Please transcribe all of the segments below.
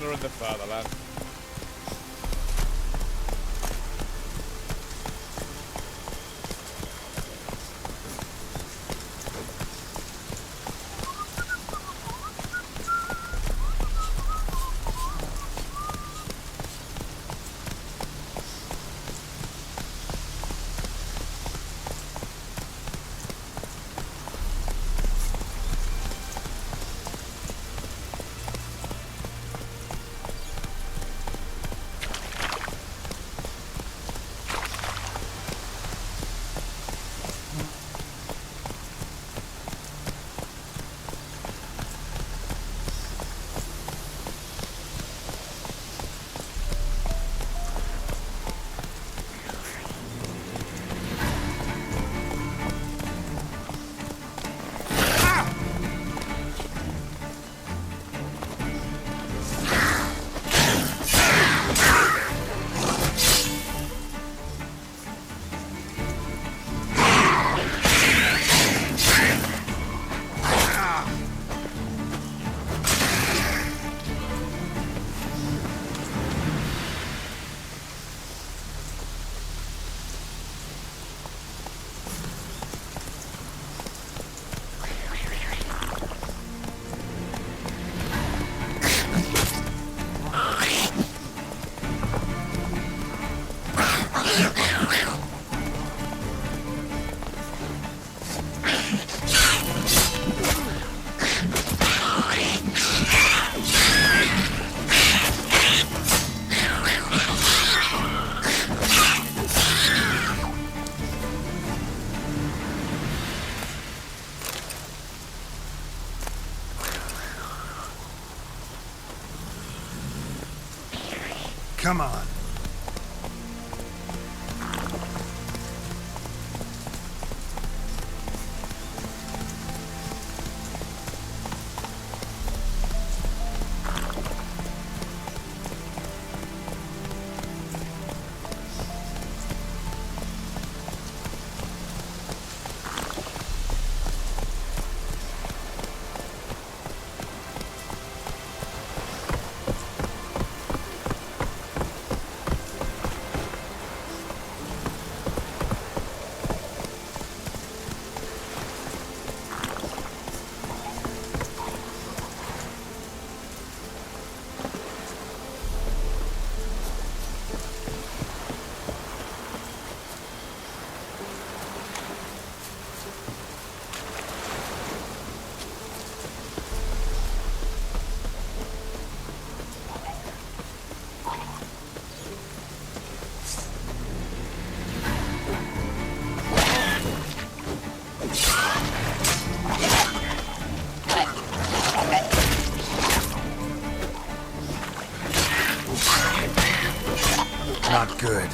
honour and the fatherland. Come on. Not good.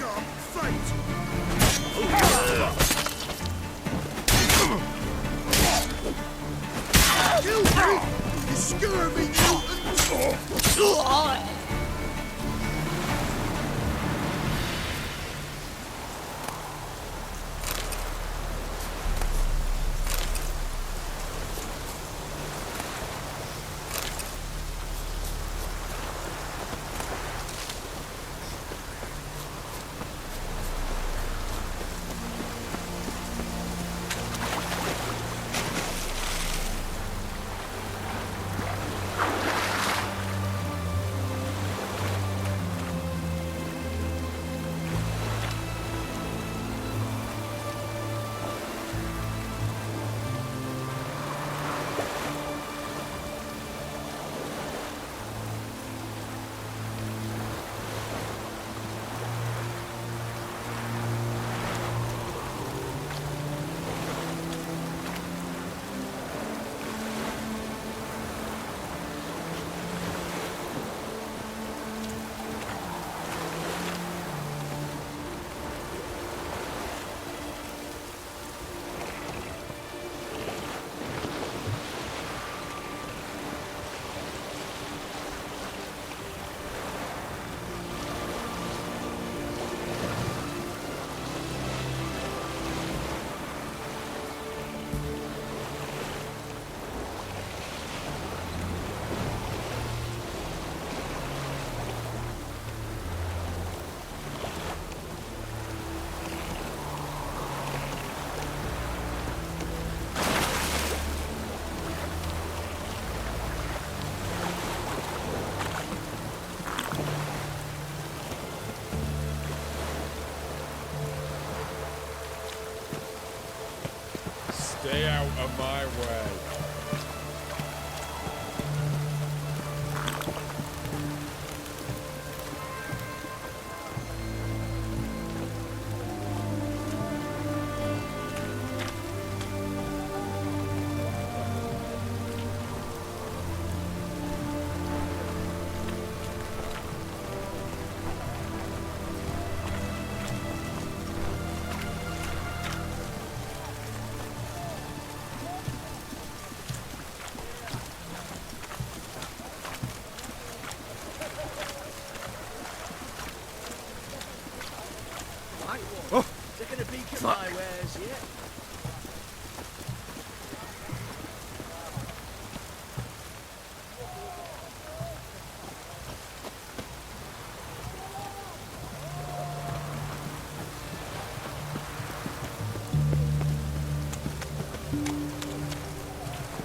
Become fate! Kill me! You scurvy mutant! Stay out of my way. Taking a peek at my wares yet?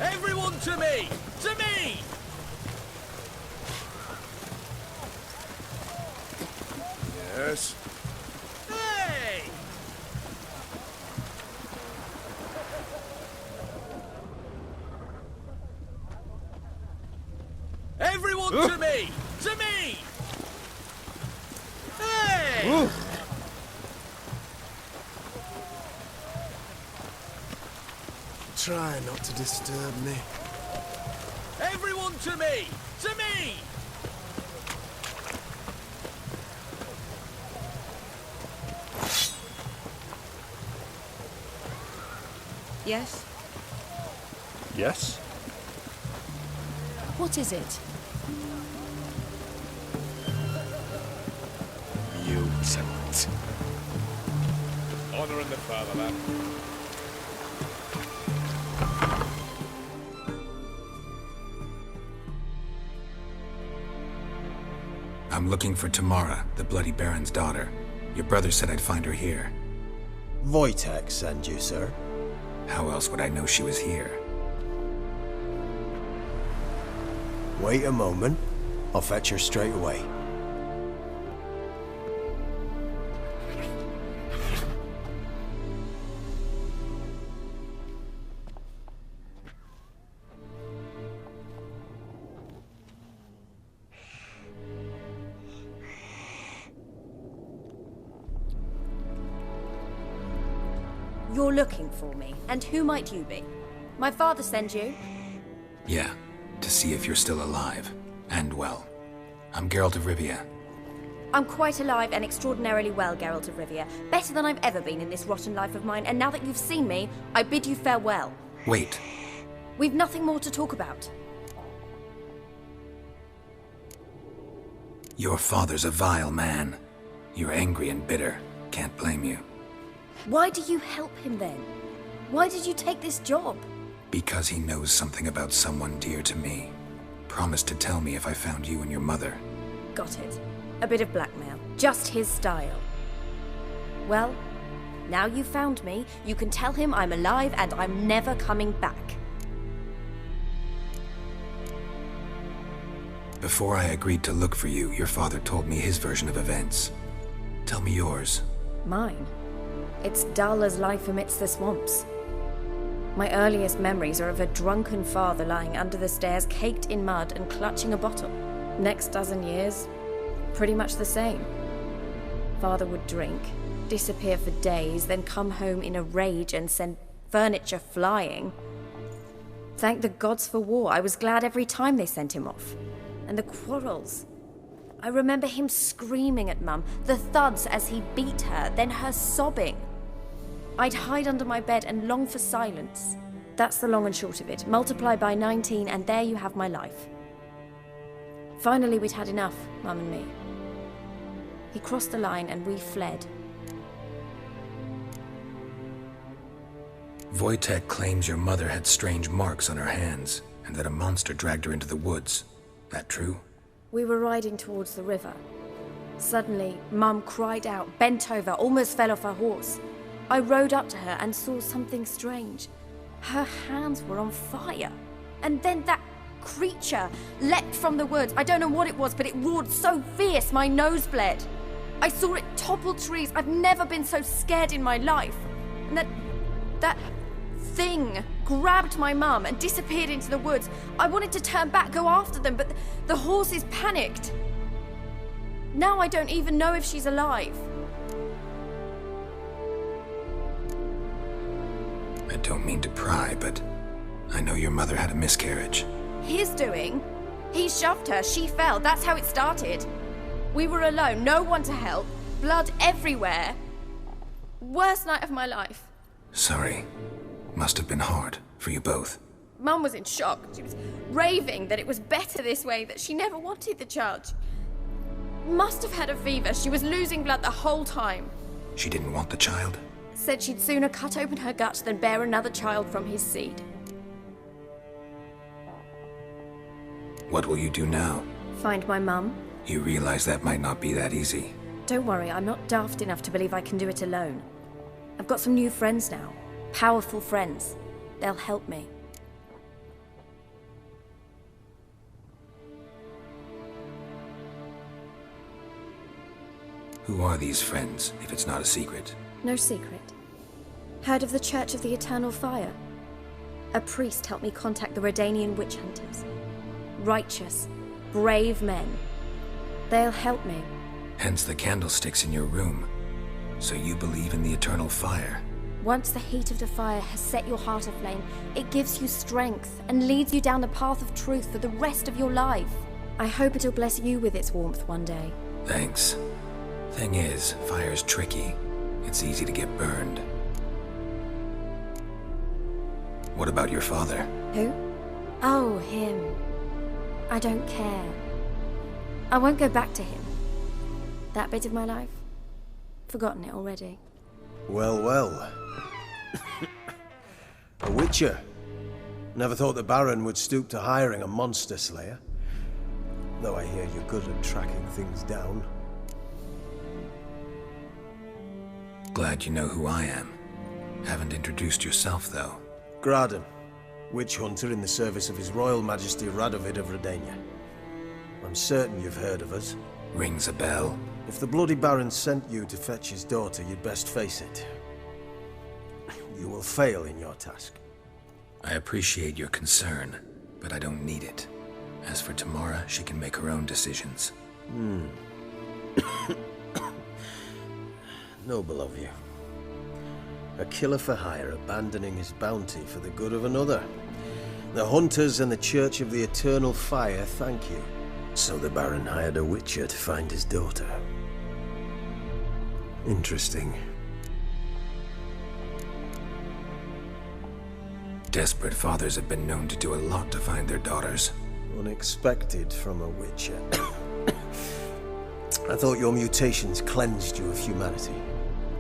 Everyone to me! To me! Yes? Hey! Everyone to me! To me! Hey! Try not to disturb me. Everyone to me! To me! Yes? Yes? What is it? Mutant. Honouring the fatherland. I'm looking for Tamara, the Bloody Baron's daughter. Your brother said I'd find her here. Wojtek send you, sir. How else would I know she was here? Wait a moment. I'll fetch her straight away. You're looking for me, and who might you be? My father sent you? Yeah, to see if you're still alive. And well. I'm Geralt of Rivia. I'm quite alive and extraordinarily well, Geralt of Rivia. Better than I've ever been in this rotten life of mine, and now that you've seen me, I bid you farewell. Wait. We've nothing more to talk about. Your father's a vile man. You're angry and bitter. Can't blame you. Why do you help him then? Why did you take this job? Because he knows something about someone dear to me. Promised to tell me if I found you and your mother. Got it. A bit of blackmail. Just his style. Well, now you've found me, you can tell him I'm alive and I'm never coming back. Before I agreed to look for you, your father told me his version of events. Tell me yours. Mine? It's dull as life amidst the swamps. My earliest memories are of a drunken father lying under the stairs, caked in mud and clutching a bottle. Next dozen years, pretty much the same. Father would drink, disappear for days, then come home in a rage and send furniture flying. Thank the gods for war. I was glad every time they sent him off. And the quarrels. I remember him screaming at Mum, the thuds as he beat her, then her sobbing. I'd hide under my bed and long for silence. That's the long and short of it. Multiply by 19 and there you have my life. Finally, we'd had enough, Mum and me. He crossed the line and we fled. Wojtek claims your mother had strange marks on her hands, and that a monster dragged her into the woods. That true? We were riding towards the river. Suddenly, Mum cried out, bent over, almost fell off her horse. I rode up to her and saw something strange. Her hands were on fire. And then that creature leapt from the woods. I don't know what it was, but it roared so fierce my nose bled. I saw it topple trees. I've never been so scared in my life. And that thing grabbed my mum and disappeared into the woods. I wanted to turn back, go after them, but the horses panicked. Now I don't even know if she's alive. I don't mean to pry, but I know your mother had a miscarriage. His doing? He shoved her, she fell, that's how it started. We were alone, no one to help, blood everywhere. Worst night of my life. Sorry. Must have been hard for you both. Mum was in shock. She was raving that it was better this way, that she never wanted the child. Must have had a fever. She was losing blood the whole time. She didn't want the child? Said she'd sooner cut open her gut than bear another child from his seed. What will you do now? Find my mum. You realize that might not be that easy. Don't worry, I'm not daft enough to believe I can do it alone. I've got some new friends now. Powerful friends. They'll help me. Who are these friends, if it's not a secret? No secret. Heard of the Church of the Eternal Fire? A priest helped me contact the Redanian witch hunters. Righteous, brave men. They'll help me. Hence the candlesticks in your room. So you believe in the eternal fire? Once the heat of the fire has set your heart aflame, it gives you strength and leads you down the path of truth for the rest of your life. I hope it'll bless you with its warmth one day. Thanks. Thing is, fire's tricky. It's easy to get burned. What about your father? Who? Oh, him. I don't care. I won't go back to him. That bit of my life? Forgotten it already. Well, well. A witcher. Never thought the Baron would stoop to hiring a monster slayer. Though I hear you're good at tracking things down. Glad you know who I am. Haven't introduced yourself, though. Graden, witch hunter in the service of His Royal Majesty Radovid of Redania. I'm certain you've heard of us. Rings a bell. If the bloody Baron sent you to fetch his daughter, you'd best face it. You will fail in your task. I appreciate your concern, but I don't need it. As for Tamara, she can make her own decisions. Noble of you. A killer for hire abandoning his bounty for the good of another. The hunters and the Church of the Eternal Fire thank you. So the Baron hired a witcher to find his daughter. Interesting. Desperate fathers have been known to do a lot to find their daughters. Unexpected from a witcher. I thought your mutations cleansed you of humanity,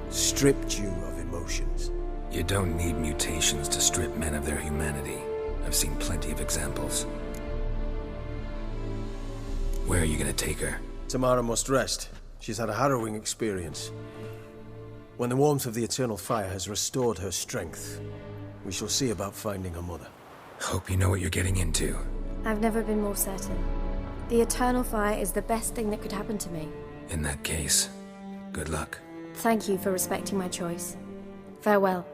stripped you of emotions. You don't need mutations to strip men of their humanity. I've seen plenty of examples. Where are you gonna take her? Tamara must rest. She's had a harrowing experience. When the warmth of the eternal fire has restored her strength, we shall see about finding her mother. Hope you know what you're getting into. I've never been more certain. The eternal fire is the best thing that could happen to me. In that case, good luck. Thank you for respecting my choice. Farewell.